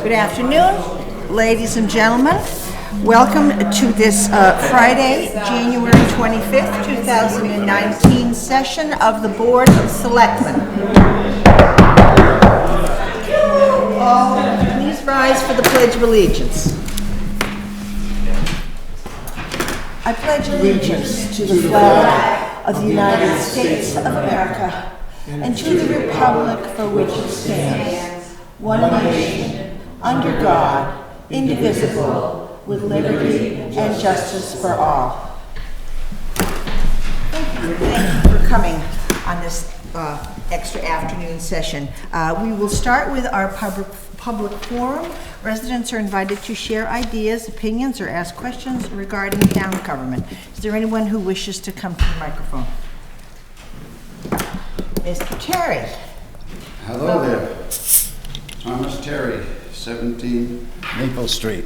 Good afternoon, ladies and gentlemen. Welcome to this Friday, January 25th, 2019 session of the Board of Selectmen. All please rise for the Pledge of Allegiance. I pledge allegiance to the flag of the United States of America and to the republic for which it stands, one nation, under God, indivisible, with liberty and justice for all. Thank you for coming on this extra afternoon session. We will start with our public forum. Residents are invited to share ideas, opinions, or ask questions regarding town government. Is there anyone who wishes to come to the microphone? Mr. Terry. Hello there. Thomas Terry, 17 Maple Street.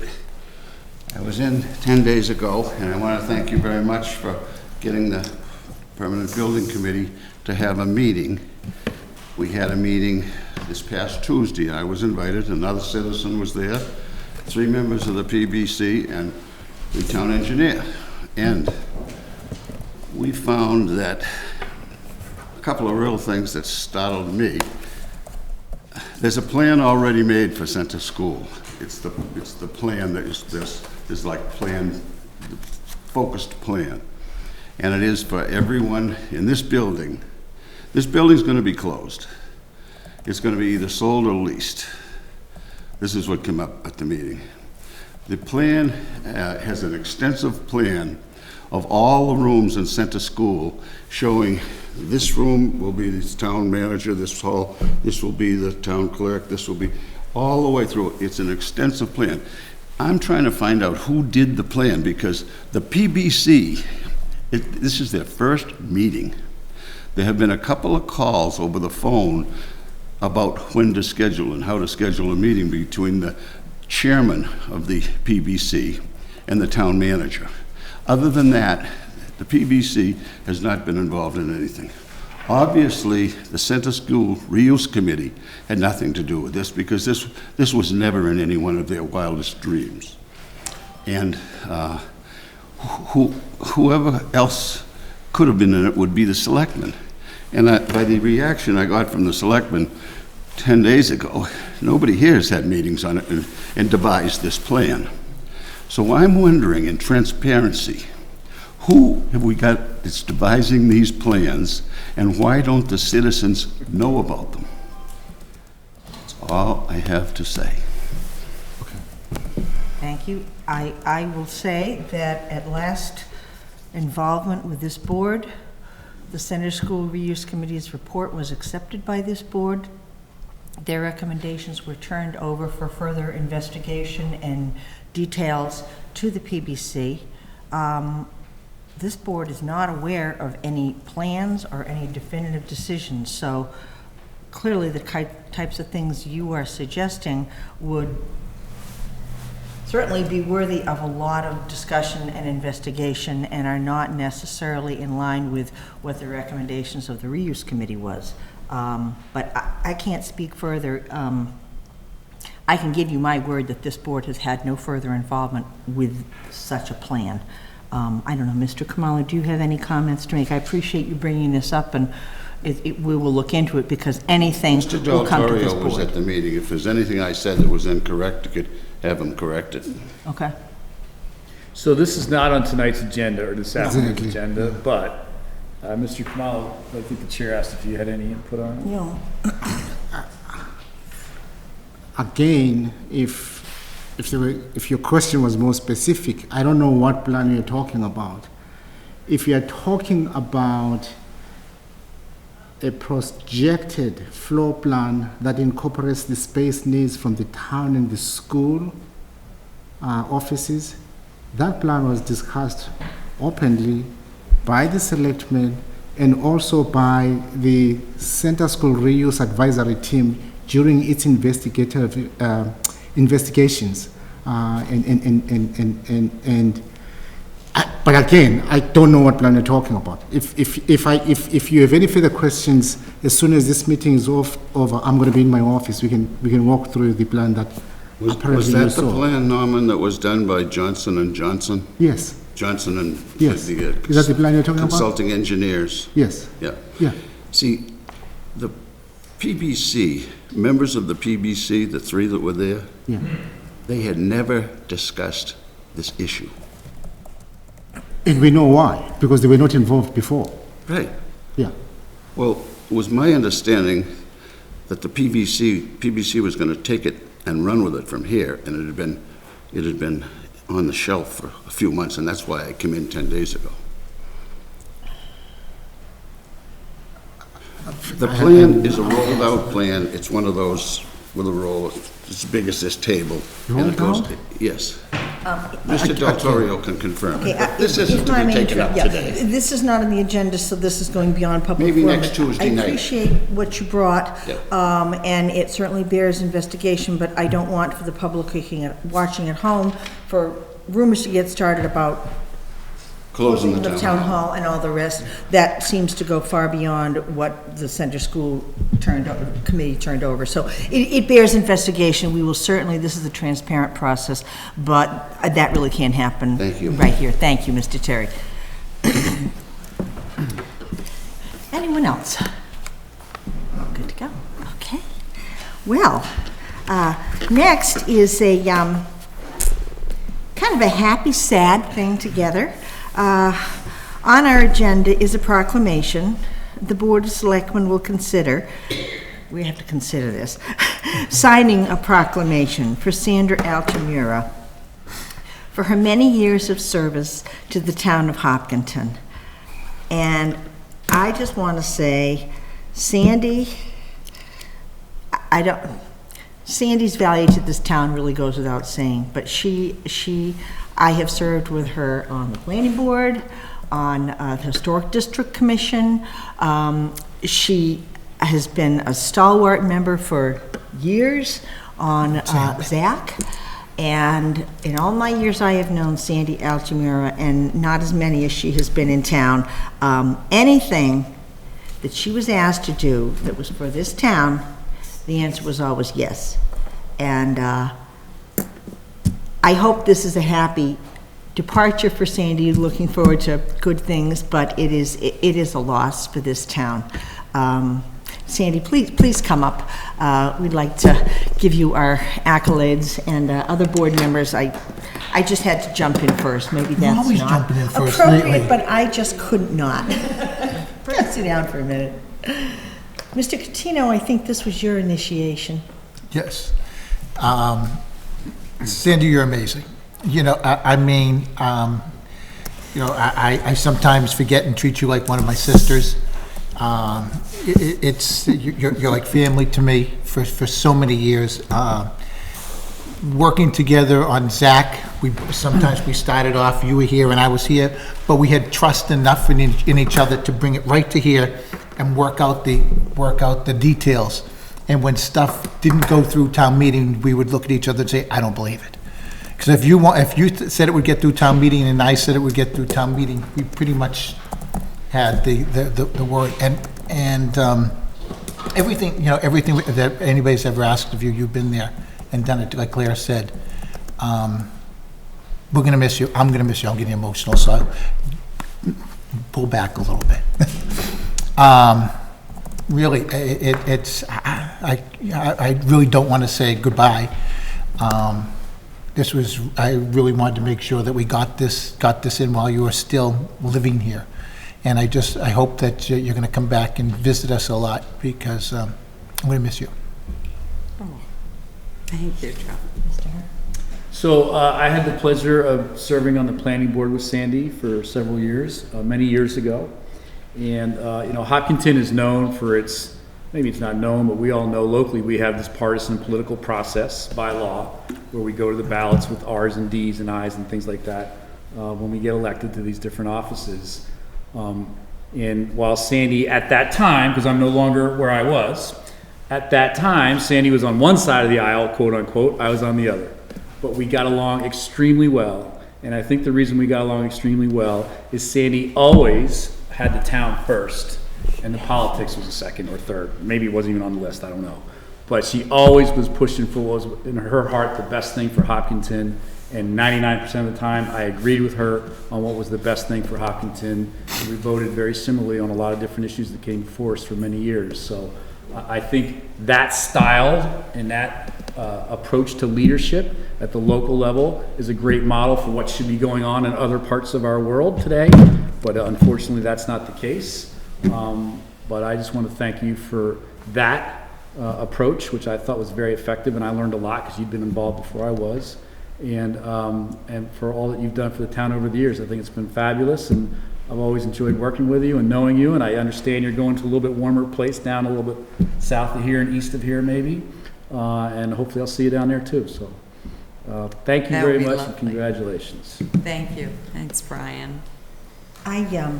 I was in 10 days ago, and I want to thank you very much for getting the Permanent Building Committee to have a meeting. We had a meeting this past Tuesday. I was invited, another citizen was there, 3 members of the PBC, and the town engineer. And we found that a couple of real things that startled me. There's a plan already made for Center School. It's the plan that is like plan, focused plan. And it is for everyone in this building. This building's going to be closed. It's going to be either sold or leased. This is what came up at the meeting. The plan has an extensive plan of all the rooms in Center School, showing this room will be the town manager, this will be the town clerk, this will be all the way through. It's an extensive plan. I'm trying to find out who did the plan, because the PBC, this is their first meeting. There have been a couple of calls over the phone about when to schedule and how to schedule a meeting between the chairman of the PBC and the town manager. Other than that, the PBC has not been involved in anything. Obviously, the Center School Reuse Committee had nothing to do with this, because this was never in any one of their wildest dreams. And whoever else could have been in it would be the Selectmen. And by the reaction I got from the Selectmen 10 days ago, nobody here has had meetings on it and devised this plan. So I'm wondering, in transparency, who have we got that's devising these plans, and why don't the citizens know about them? That's all I have to say. Okay. Thank you. I will say that at last involvement with this board, the Center School Reuse Committee's report was accepted by this board. Their recommendations were turned over for further investigation and details to the PBC. This board is not aware of any plans or any definitive decisions, so clearly the types of things you are suggesting would certainly be worthy of a lot of discussion and investigation, and are not necessarily in line with what the recommendations of the Reuse Committee was. But I can't speak further. I can give you my word that this board has had no further involvement with such a plan. I don't know, Mr. Kamala, do you have any comments to make? I appreciate you bringing this up, and we will look into it, because anything will come to this board. Mr. Del Torrio was at the meeting. If there's anything I said that was incorrect, you could have him corrected. Okay. So this is not on tonight's agenda or this afternoon's agenda, but Mr. Kamala, I think the chair asked if you had any input on it. Yeah. Again, if your question was more specific, I don't know what plan you're talking about. If you are talking about a projected floor plan that incorporates the space needs from the town and the school offices, that plan was discussed openly by the Selectmen and also by the Center School Reuse Advisory Team during its investigations. But again, I don't know what plan you're talking about. If you have any further questions, as soon as this meeting is over, I'm going to be in my office. We can walk through the plan that Was apparently that you the saw. plan, Norman, that was done by Johnson & Johnson? Yes, Johnson and Yes. the Is that the plan you're talking about? consulting engineers. yes, Yeah. yeah. See, the PBC, members of the PBC, the three that were there, Yeah. they had never discussed this issue. And we know why, because they were not involved before. Right. Yeah. Well, it was my understanding that the PBC was going to take it and run with it from here, and it had been on the shelf for a few months, and that's why I came in 10 days ago. The plan is a rolled-out plan. It's one of those with a roll, it's as big as this table. and it goes. Rolled out? Yes. Mr. Del Torrio can confirm. Okay, But this if isn't to I be may taken up interrupt, yeah, today. This is not on the agenda, so this is going beyond public Maybe forum. next Tuesday night. I appreciate what you brought, Yeah. and it certainly bears investigation, but I don't want for the public watching at home for rumors to get started about Closing the town hall and all the rest. That seems to go far beyond what the center school committee turned over. So it bears investigation. We will certainly, this is a transparent process, but that really can't happen. Thank you. Right here. Thank you, Mr. Terry. Anyone else? Good to go. Okay. Well, next is a kind of a happy, sad thing together. On our agenda is a proclamation. The Board of Selectmen will consider, we have to consider this, signing a proclamation for Sandra Altamura for her many years of service to the town of Hopkinton. And I just want to say, Sandy, Sandy's value to this town really goes without saying, but I have served with her on the planning board, on the Historic District Commission. She has been a stalwart member for years on ZAC. And in all my years I have known Sandy Altamura, and not as many as she has been in town, anything that she was asked to do that was for this town, the answer was always yes. And I hope this is a happy departure for Sandy, looking forward to good things, but it is a loss for this town. Sandy, please come up. We'd like to give you our accolades, and other board members. I just had to jump in first. Maybe that's always not jumping in first appropriate, lately. but I just could not. Sit down for a minute. Mr. Catino, I think this was your initiation. Yes. Sandy, you're amazing. You know, I mean, you know, I sometimes forget and treat you like one of my sisters. You're like family to me for so many years. Working together on ZAC, sometimes we started off, you were here and I was here, but we had trust enough in each other to bring it right to here and work out the details. And when stuff didn't go through town meeting, we would look at each other and say, I don't believe it. Because if you said it would get through town meeting and I said it would get through town meeting, we pretty much had the word. And everything, you know, everything that anybody's ever asked of you, you've been there and done it. Like Claire said, we're gonna miss you. I'm gonna miss you. I'm getting emotional, so I'll pull back a little bit. Really, I really don't want to say goodbye. I really wanted to make sure that we got this in while you were still living here. And I hope that you're going to come back and visit us a lot, because I'm going to miss you. Thank you, Mr. Hart. So I had the pleasure of serving on the planning board with Sandy for several years, many years ago. And, you know, Hopkinton is known for its, maybe it's not known, but we all know locally we have this partisan political process by law where we go to the ballots with R's and D's and I's and things like that when we get elected to these different offices. And while Sandy at that time, because I'm no longer where I was, at that time, Sandy was on one side of the aisle, quote unquote, I was on the other. But we got along extremely well. And I think the reason we got along extremely well is Sandy always had the town first, and the politics was a second or third. Maybe it wasn't even on the list, I don't know. but she always was pushing for what was in her heart the best thing for Hopkinton. And 99% of the time, I agreed with her on what was the best thing for Hopkinton. And we voted very similarly on a lot of different issues that came before us for many years. So I think that style and that approach to leadership at the local level is a great model for what should be going on in other parts of our world today. But unfortunately, that's not the case. But I just want to thank you for that approach, which I thought was very effective, and I learned a lot because you'd been involved before I was. And for all that you've done for the town over the years. I think it's been fabulous, and I've always enjoyed working with you and knowing you, and I understand you're going to a little bit warmer place down a little bit south of here and east of here maybe, and hopefully I'll see you down there too. So thank you That very would be much lovely. and congratulations. Thank you. Thanks, Brian. I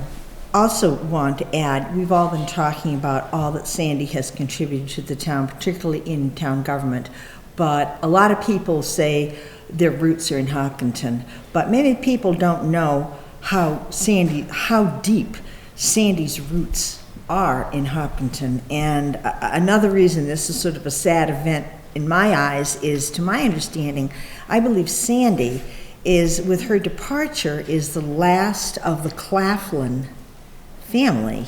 also want to add, we've all been talking about all that Sandy has contributed to the town, particularly in town government, but a lot of people say their roots are in Hopkinton, but many people don't know how deep Sandy's roots are in Hopkinton. And another reason this is sort of a sad event in my eyes is, to my understanding, I believe Sandy is, with her departure, is the last of the Claflin family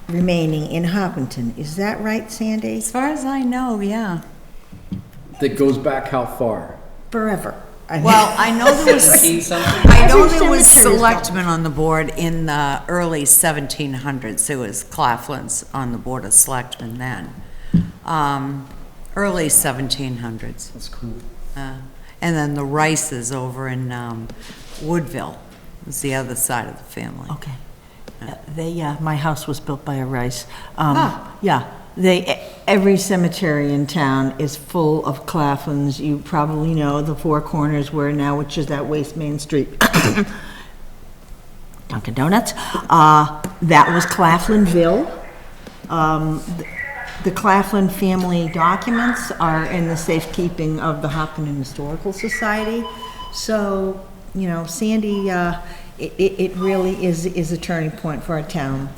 remaining in Hopkinton. Is that right, Sandy? As far as I know, yeah. That goes back how far? Forever. I mean, Well, I know there was, I know there was selectmen on the board in the early 1700s. There was Claflin's on the board of selectmen then. Early 1700s. That's cool. And then the Rices over in Woodville was the other side of the family. Okay. My house was built by a Rice. Ah. Yeah, every cemetery in town is full of Claflins. You probably know the Four Corners where now, which is that Waste Main Street. Dunkin' Donuts. That was Claflinville. The Claflin family documents are in the safekeeping of the Hopkinton Historical Society. So, you know, Sandy, it really is a turning point for our town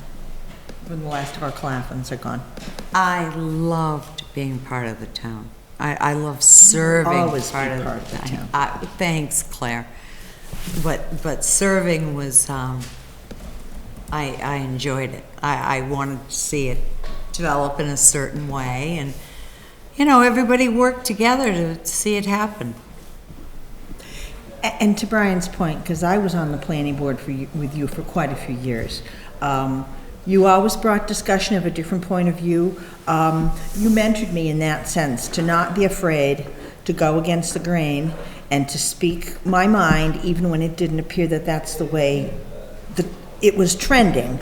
when the last of our Claflins are gone. I loved being part of the town. I love serving Always be part of the town. Thanks, Claire. But serving was, I enjoyed it. I wanted to see it develop in a certain way, and, you know, everybody worked together to see it happen. And to Brian's point, because I was on the planning board with you for quite a few years, you always brought discussion of a different point of view. You mentored me in that sense, to not be afraid to go against the grain and to speak my mind, even when it didn't appear that that's the way it was trending.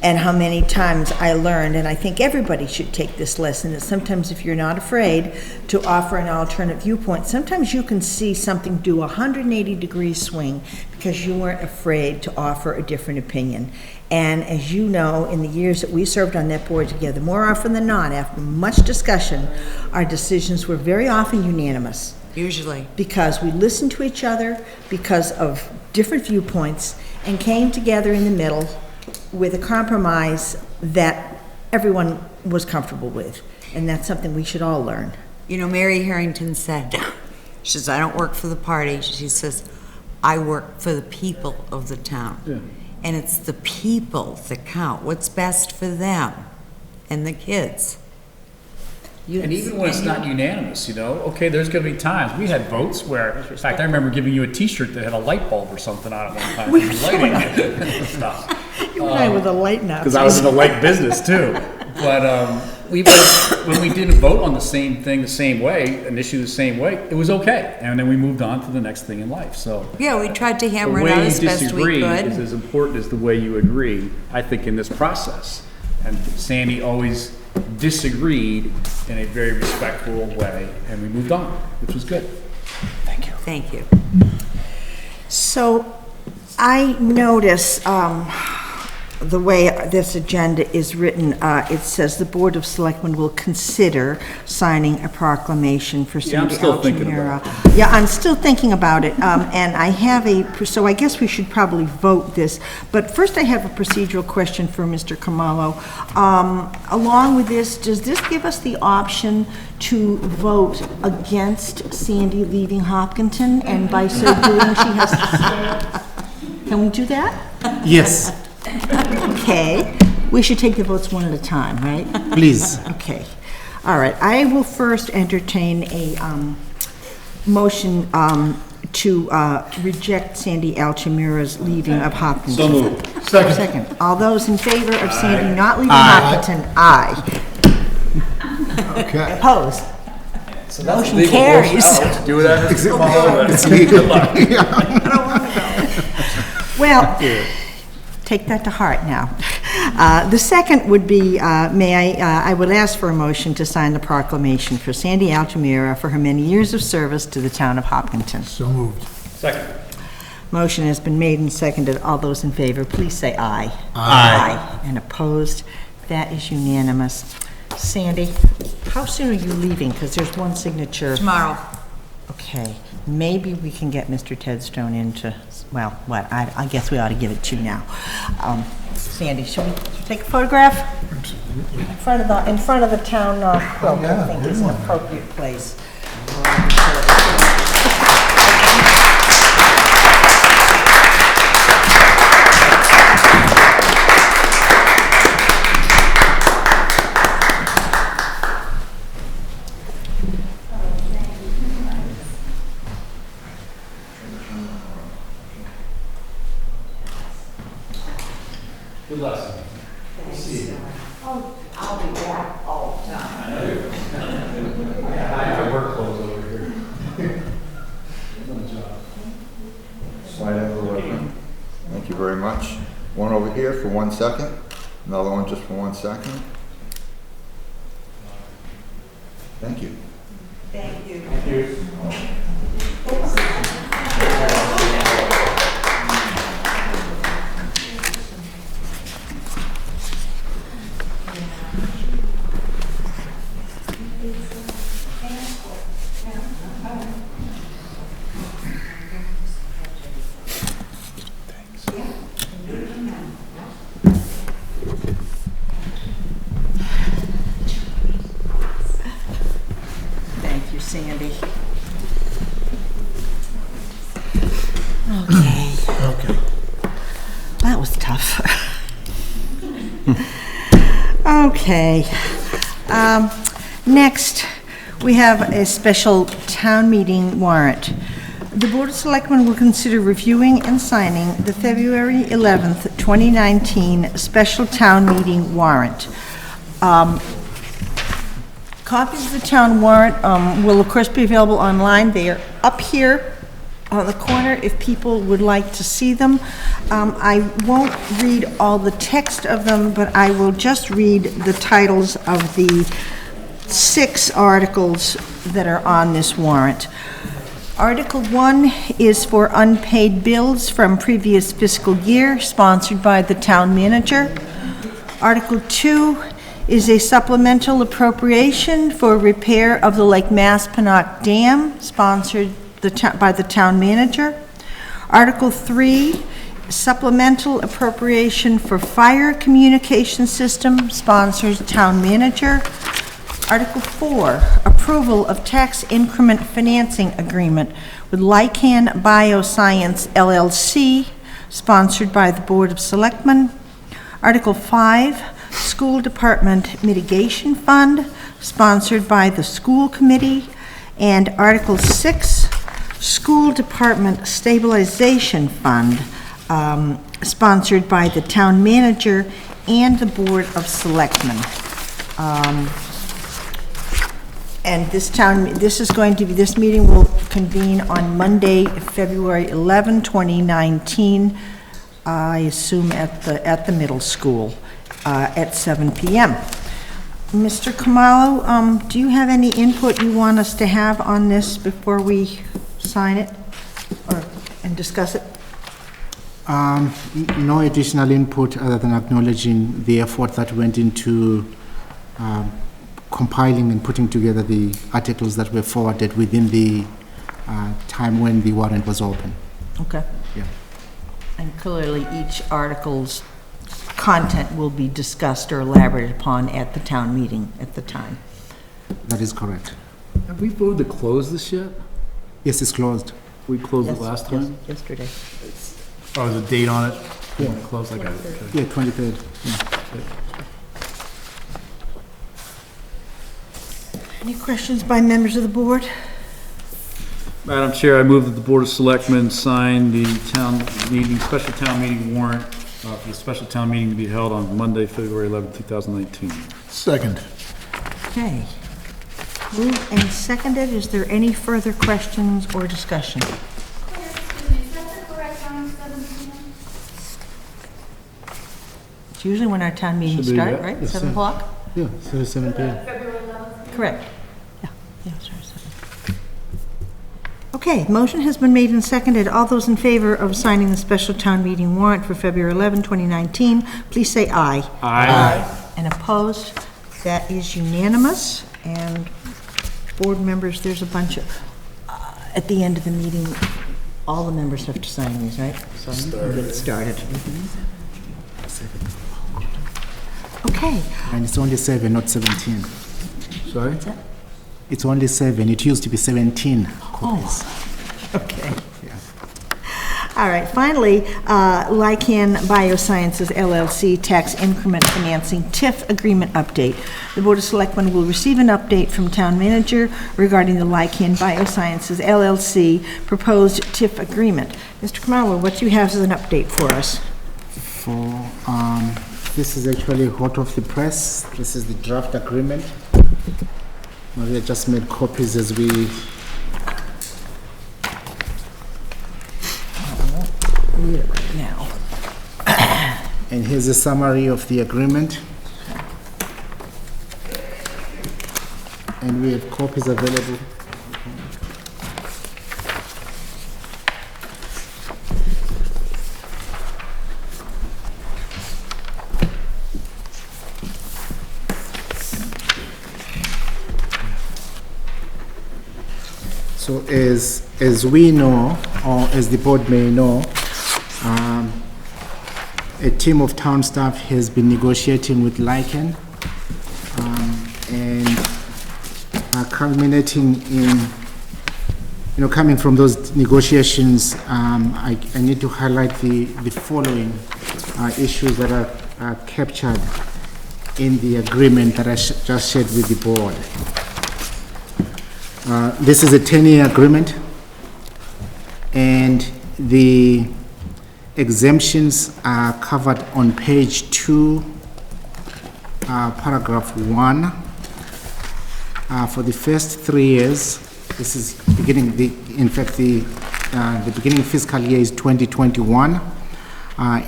And how many times I learned, and I think everybody should take this lesson, that sometimes if you're not afraid to offer an alternate viewpoint, sometimes you can see something do a 180-degree swing because you weren't afraid to offer a different opinion. And as you know, in the years that we served on that board together, more often than not, after much discussion, our decisions were very often unanimous. Usually. Because we listened to each other, because of different viewpoints, and came together in the middle with a compromise that everyone was comfortable with. And that's something we should all learn. You know, Mary Harrington said, she says, I don't work for the party. She says, I work for the people of the town. Yeah. And it's the people that count, what's best for them and the kids. And even when it's not unanimous, you know, okay, there's going to be times. We had votes where, in fact, I remember giving you a T-shirt that had a light bulb or something on it one time. We- Lighting it and stuff. You and I were the light now. Because I was in the light business too. But when we didn't vote on the same thing the same way, an issue the same way, it was okay. And then we moved on to the next thing in life. So Yeah, we tried to the hammer it way out you as best we disagree is could. as important as the way you agree, I think, in this process. And Sandy always disagreed in a very respectful way, and we moved on, which was good. Thank you. Thank you. So I notice the way this agenda is written, it says the Board of Selectmen will consider signing a proclamation for Yeah, I'm Sandy still thinking Altamira. about Yeah, I'm still thinking about it, and I have so I guess we should probably vote this, but first I have a procedural question for Mr. Kamalo. Along with this, does this give us the option to vote against Sandy leaving Hopkinton, and by so doing, she has to stay. Can we do that? Yes, Okay. We should take the votes one at a time, right? please. Okay. All right. I will first entertain a motion to reject Sandy Altamira's leaving of Hopkinton. So moved. Second. All those in favor of Sandy not leaving Hopkinton, aye. Okay. Opposed? Motion carries. Do it. It's legal. Well, take that to heart now. The second would be, I would ask for a motion to sign the proclamation for Sandy Altamira for her many years of service to the town of Hopkinton. So moved. Second. Motion has been made and seconded. All those in favor, please say aye. Aye. And opposed? That is unanimous. Sandy, how soon are you leaving? Because there's one signature. Tomorrow. Okay, maybe we can get Mr. Tedstone into, well, what, I guess we ought to give it to you now. Sandy, should we take a photograph? In front of the town quilt, I think is an appropriate place. Good luck. See you. Oh, I'll be back all the time. I know you. I have work clothes over here. Good job. Slide over. Thank you very much. One over here for 1 second, another one just for 1 second. Thank you. Thank you. Thank you. Thank you, Sandy. Okay. That was tough. Okay. Next, we have a special town meeting warrant. The Board of Selectmen will consider reviewing and signing the February 11th, 2019 special town meeting warrant. Copies of the town warrant will of course be available online. They are up here on the corner if people would like to see them. I won't read all the text of them, but I will just read the titles of the 6 articles that are on this warrant. Article 1 is for unpaid bills from previous fiscal year, sponsored by the town manager. Article 2 is a supplemental appropriation for repair of the Lake Maspinock Dam, sponsored by the town manager. Article 3, supplemental appropriation for fire communication system, sponsored town manager. Article 4, approval of tax increment financing agreement with Lykan Biosciences LLC, sponsored by the Board of Selectmen. Article 5, School Department Mitigation Fund, sponsored by the School Committee. And Article 6, School Department Stabilization Fund, sponsored by the Town Manager and the Board of Selectmen. And this meeting will convene on Monday, February 11, 2019, I assume at the middle school, at 7 p.m. Mr. Khumalo, do you have any input you want us to have on this before we sign it and discuss it? No additional input other than acknowledging the effort that went into compiling and putting together the articles that were forwarded within the time when the warrant was open. Okay. Yeah. And clearly, each article's content will be discussed or elaborated upon at the town meeting at the time. That is correct. Have we voted to close this yet? Yes, it's closed. We closed it Yes, last time? Yesterday. Oh, there's a date on it? Yeah. Closed, I got it. Okay. Yeah, 23rd. Any questions by members of the board? Madam Chair, I move that the Board of Selectmen sign the special town meeting warrant for the special town meeting to be held on Monday, February 11, 2019. Second. Okay. Moved and seconded. Is there any further questions or discussion? Excuse me, is that the correct time, 7 p.m.? It's usually when our town meetings Should be, start, yeah. right? Yes, 7 sir. o'clock? Yeah, so 7 p.m. February 11th? Correct. Yeah, sorry, 7. Okay, motion has been made and seconded. All those in favor of signing the special town meeting warrant for February 11, 2019, please say aye. Aye. And opposed? That is unanimous. And board members, there's a bunch of, at the end of the meeting, all the members have to sign these, right? So we'll get it started. Okay. And it's only 7, not 17. Sorry? It's only 7. It used to be 17 copies. Okay. All right, finally, Lykan Biosciences LLC Tax Increment Financing TIF Agreement Update. The Board of Selectmen will receive an update from Town Manager regarding the Lykan Biosciences LLC proposed TIF agreement. Mr. Kamala, what you have is an update for us. This is actually hot off the press. This is the draft agreement. We just made copies as we Read it right now. And here's a summary of the agreement. And we have copies available. So as we know, or as the board may know, a team of town staff has been negotiating with Lykan, and culminating in, coming from those negotiations, I need to highlight the following issues that are captured in the agreement that I just shared with the board. This is a 10-year agreement, and the exemptions are covered on page 2, paragraph 1. For the first 3 years, this is beginning, the beginning fiscal year is 2021.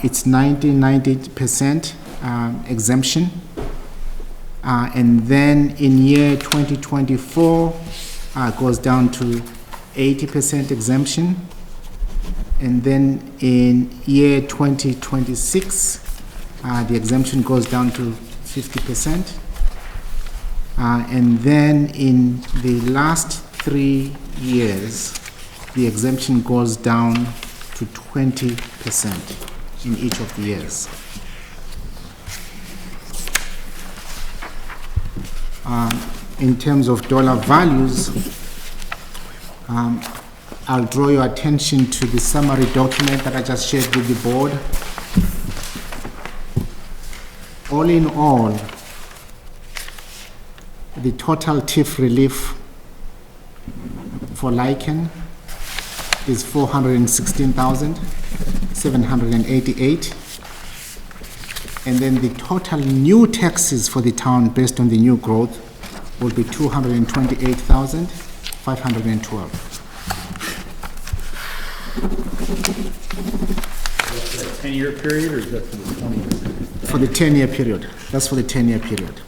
It's 90% exemption. And then in year 2024, goes down to 80% exemption. And then in year 2026, the exemption goes down to 50%. And then in the last 3 years, the exemption goes down to 20% in each of the years. In terms of dollar values, I'll draw your attention to the summary document that I just shared with the board. All in all, the total TIF relief for Lykan is $416,788. And then the total new taxes for the town based on the new growth will be $228,512. Is that a 10-year period, or is that for the 20-year period? For the 10-year period. That's for the 10-year period.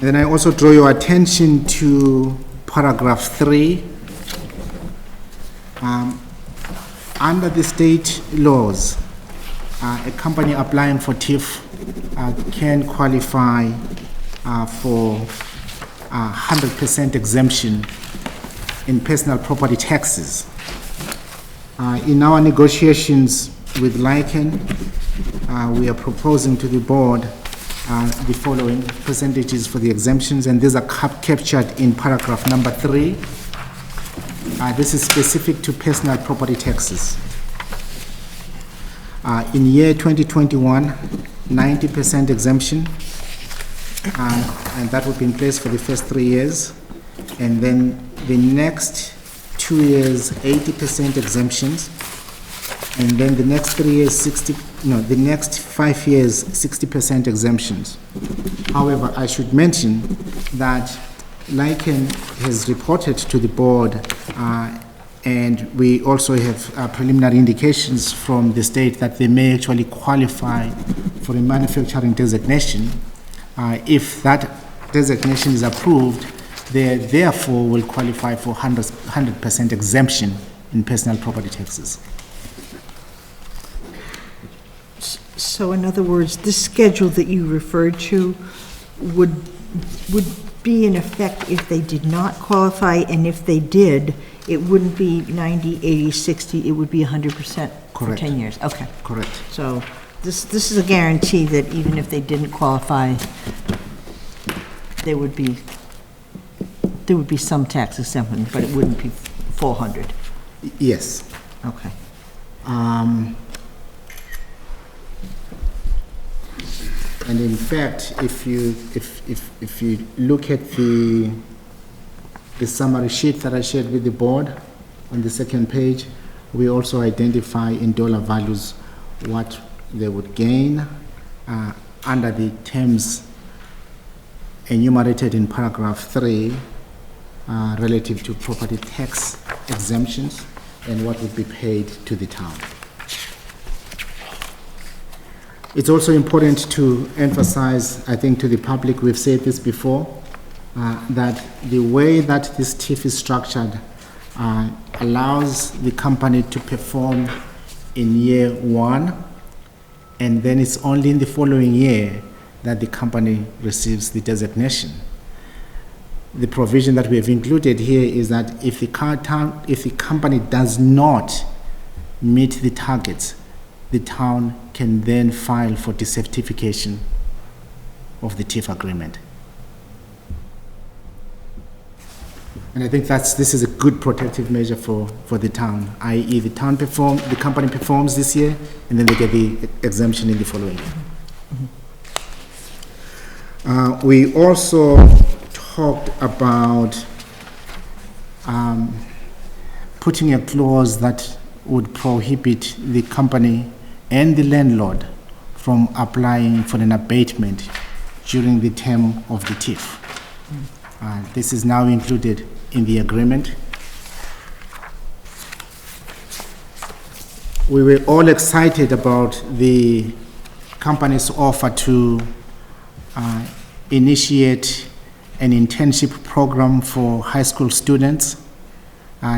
And then I also draw your attention to paragraph 3. Under the state laws, a company applying for TIF can qualify for 100% exemption in personal property taxes. In our negotiations with Lykan, we are proposing to the board the following percentages for the exemptions, and these are captured in paragraph number 3. This is specific to personal property taxes. In year 2021, 90% exemption, and that would be in place for the first 3 years. And then the next 2 years, 80% exemptions. And then the next 3 years, the next 5 years, 60% exemptions. However, I should mention that Lykan has reported to the board, and we also have preliminary indications from the state that they may actually qualify for a manufacturing designation. If that designation is approved, they therefore will qualify for 100% exemption in personal property taxes. So in other words, this schedule that you referred to would be in effect if they did not qualify, and if they did, it wouldn't be 90, 80, 60, it would be 100% for Correct. 10 years? Okay. Correct. So this is a guarantee that even if they didn't qualify, there would be some tax exemption, but it wouldn't be 400. Yes. Okay. And in fact, if you look at the summary sheet that I shared with the board on the second page, we also identify in dollar values what they would gain under the terms enumerated in paragraph 3 relative to property tax exemptions and what would be paid to the town. It's also important to emphasize, I think, to the public, we've said this before, that the way that this TIF is structured allows the company to perform in year 1, and then it's only in the following year that the company receives the designation. The provision that we have included here is that if the company does not meet the targets, the town can then file for decertification of the TIF agreement. And I think this is a good protective measure for the town, i.e. the company performs this year, and then they get the exemption in the following year. We also talked about putting a clause that would prohibit the company and the landlord from applying for an abatement during the term of the TIF. This is now included in the agreement. We were all excited about the company's offer to initiate an internship program for high school students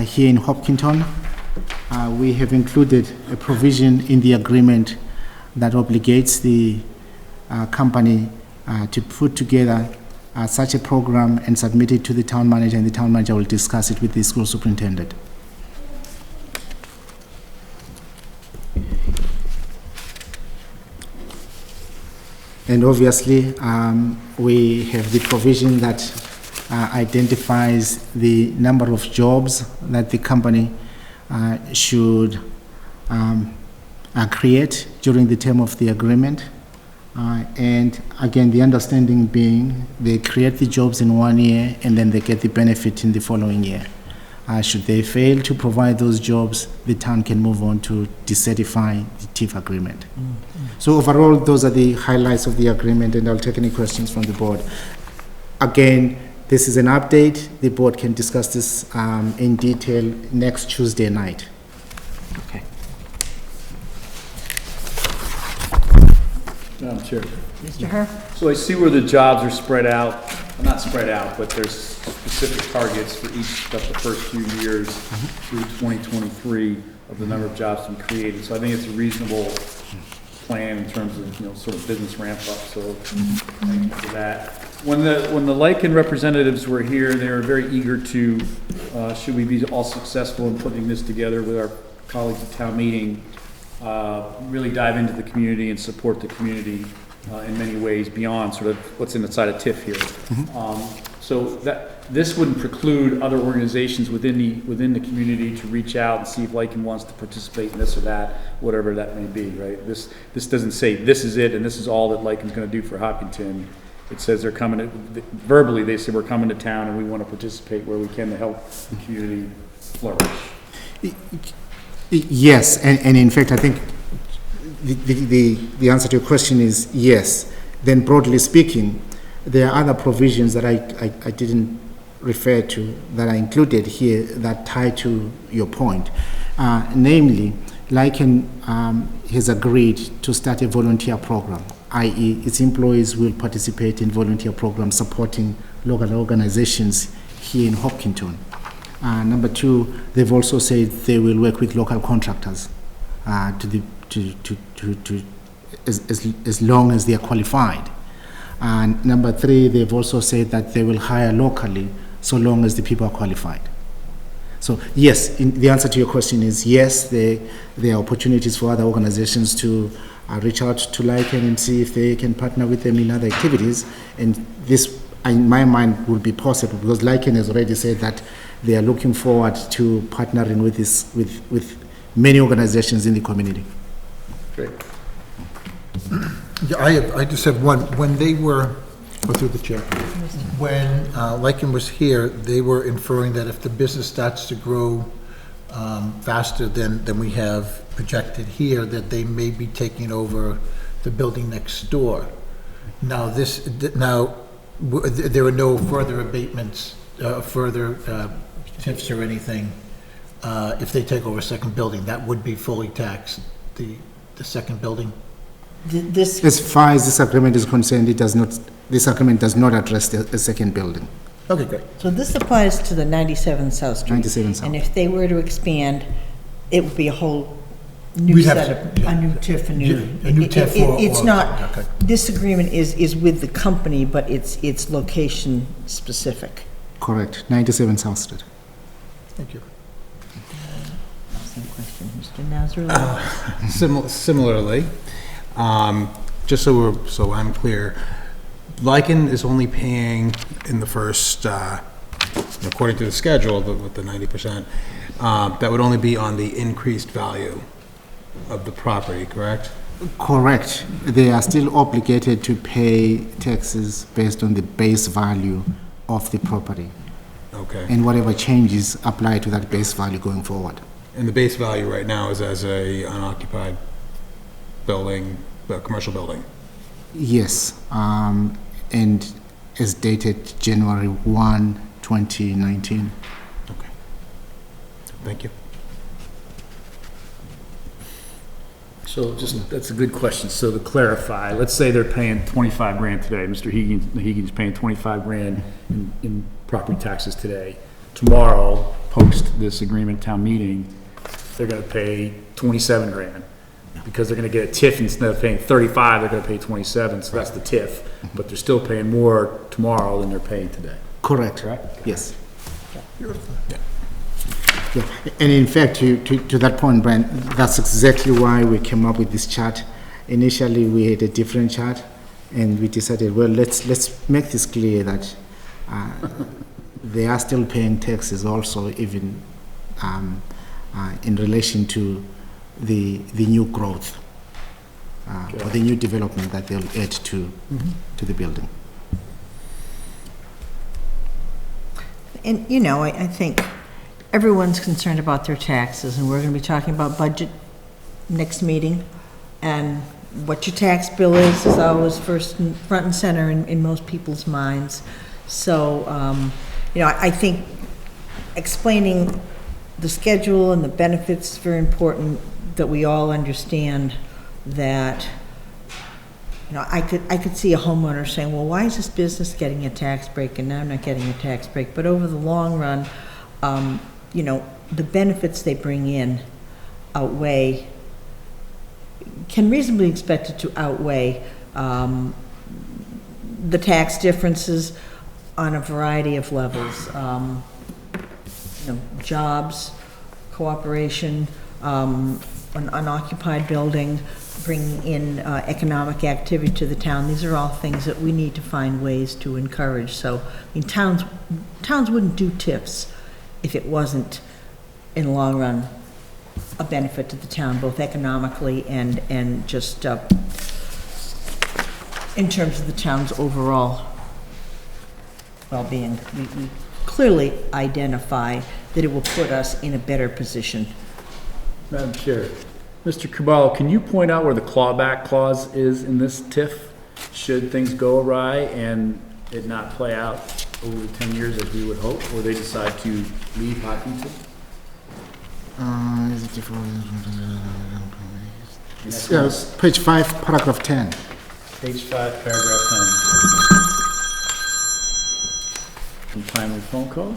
here in Hopkinton. We have included a provision in the agreement that obligates the company to put together such a program and submit it to the town manager, and the town manager will discuss it with the school superintendent. And obviously, we have the provision that identifies the number of jobs that the company should create during the term of the agreement. And again, the understanding being they create the jobs in 1 year and then they get the benefit in the following year. Should they fail to provide those jobs, the town can move on to decertify the TIF agreement. So overall, those are the highlights of the agreement, and I'll take any questions from the board. Again, this is an update. The board can discuss this in detail next Tuesday night. Okay. Madam Chair. Mr. Herr? So I see where the jobs are spread out, not spread out, but there's specific targets for each of the first few years through 2023 of the number of jobs to be created. So I think it's a reasonable plan in terms of, sort of business ramp up, so thank you for that. When the Lykan representatives were here, they were very eager to, should we be all successful in putting this together with our colleagues at town meeting, really dive into the community and support the community in many ways beyond sort of what's inside a TIF here. So this wouldn't preclude other organizations within the community to reach out and see if Lykan wants to participate in this or that, whatever that may be, right? This doesn't say this is it and this is all that Lykan's going to do for Hopkinton. It says they're coming verbally, they say we're coming to town and we want to participate where we can to help the community flourish. Yes, and in fact, I think the answer to your question is yes. Then broadly speaking, there are other provisions that I didn't refer to that are included here that tie to your point. Namely, Lykan has agreed to start a volunteer program, i.e. its employees will participate in volunteer programs supporting local organizations here in Hopkinton. Number two, they've also said they will work with local contractors as long as they are qualified. And number three, they've also said that they will hire locally so long as the people are qualified. So yes, the answer to your question is yes, there are opportunities for other organizations to reach out to Lykan and see if they can partner with them in other activities. And this, in my mind, will be possible because Lykan has already said that they are looking forward to partnering with with many organizations in the community. Great. Yeah, I just have one. When they were, go through the chair, when Lykan was here, they were inferring that if the business starts to grow faster than we have projected here, that they may be taking over the building next door. Now, there are no further abatements, further tips or anything. If they take over a second building, that would be fully taxed, the second building? As far as this agreement is concerned, this agreement does not address the second building. Okay, great. So this applies to the 97 South Street. 97 South. And if they were to expand, it would be a whole new We'd have set to- of, a new TIF, a new. A new TIF It's or- not, okay. this agreement is with the company, but it's location specific. Correct, 97 South Street. Thank you. Same question, Mr. Nazralli. Similarly, just so I'm clear, Lykan is only paying in the first, according to the schedule, with the 90%, that would only be on the increased value of the property, correct? Correct. They are still obligated to pay taxes based on the base value of the property. Okay. And whatever changes apply to that base value going forward. And the base value right now is as a unoccupied building, a commercial building? Yes, and is dated January 1, 2019. Okay. Thank you. So that's a good question. So to clarify, let's say they're paying 25 grand today. Mr. Hegan's paying 25 grand in property taxes today. Tomorrow, post this agreement town meeting, they're gonna pay 27 grand. Because they're gonna get a TIF, instead of paying 35, they're gonna pay 27, so that's the TIF. But they're still paying more tomorrow than they're paying today. Correct. Correct? Yes. Yeah. And in fact, to that point, Brian, that's exactly why we came up with this chart. Initially, we had a different chart, and we decided, well, let's make this clear that they are still paying taxes also, even in relation to the new growth or the new development that they'll add to the building. And, you know, I think everyone's concerned about their taxes, and we're going to be talking about budget next meeting. And what your tax bill is always front and center in most people's minds. So, you know, I think explaining the schedule and the benefits is very important, that we all understand that, you know, I could see a homeowner saying, well, why is this business getting a tax break and I'm not getting a tax break? But over the long run, you know, the benefits they bring in can reasonably expected to outweigh the tax differences on a variety of levels. You know, jobs, cooperation, an unoccupied building, bringing in economic activity to the town. These are all things that we need to find ways to encourage. So, I mean, towns wouldn't do TIFs if it wasn't, in the long run, a benefit to the town, both economically and just in terms of the town's overall well-being. We clearly identify that it will put us in a better position. Madam Chair, Mr. Caballo, can you point out where the clawback clause is in this TIF? Should things go awry and it not play out over the 10 years as we would hope, or they decide to leave Hopkinton? Is it different? Yes, page 5, paragraph 10. Page 5, paragraph 10. Untimely phone call?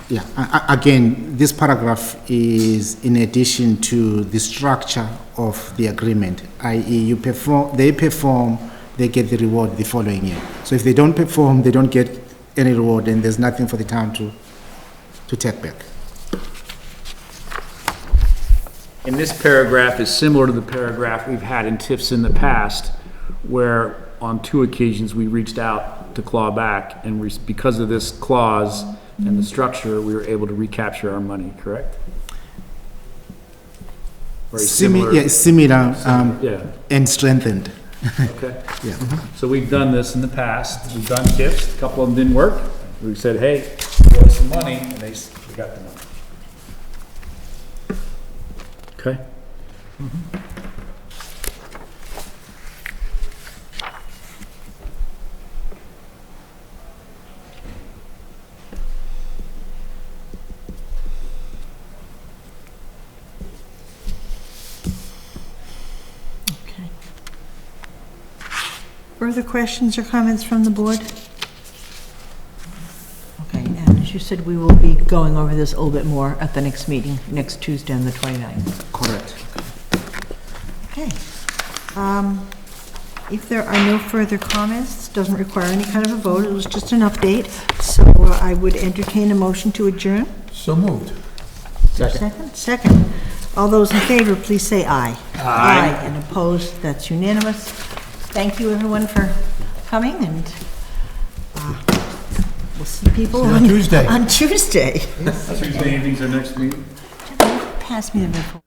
Yeah, again, this paragraph is in addition to the structure of the agreement, i.e. they perform, they get the reward the following year. So if they don't perform, they don't get any reward, and there's nothing for the town to take back. And this paragraph is similar to the paragraph we've had in TIFs in the past, where on 2 occasions we reached out to claw back, and because of this clause and the structure, we were able to recapture our money, correct? Very similar. Yeah, similar Yeah, and strengthened. okay. Yeah. So we've done this in the past. We've done TIFs, a couple of them didn't work. We said, hey, we owe some money, and we got the money. Okay? Okay. Further questions or comments from the board? Okay, and as you said, we will be going over this a little bit more at the next meeting, next Tuesday on the 29th. Correct. Okay. If there are no further comments, doesn't require any kind of a vote, it was just an update, so I would entertain a motion to adjourn. So moved. Second. All those in favor, please say aye. Aye. And opposed, that's unanimous. Thank you, everyone, for coming, and we'll see people See you on Tuesday. On Tuesday. Tuesday evening's our next meeting. Pass me the report.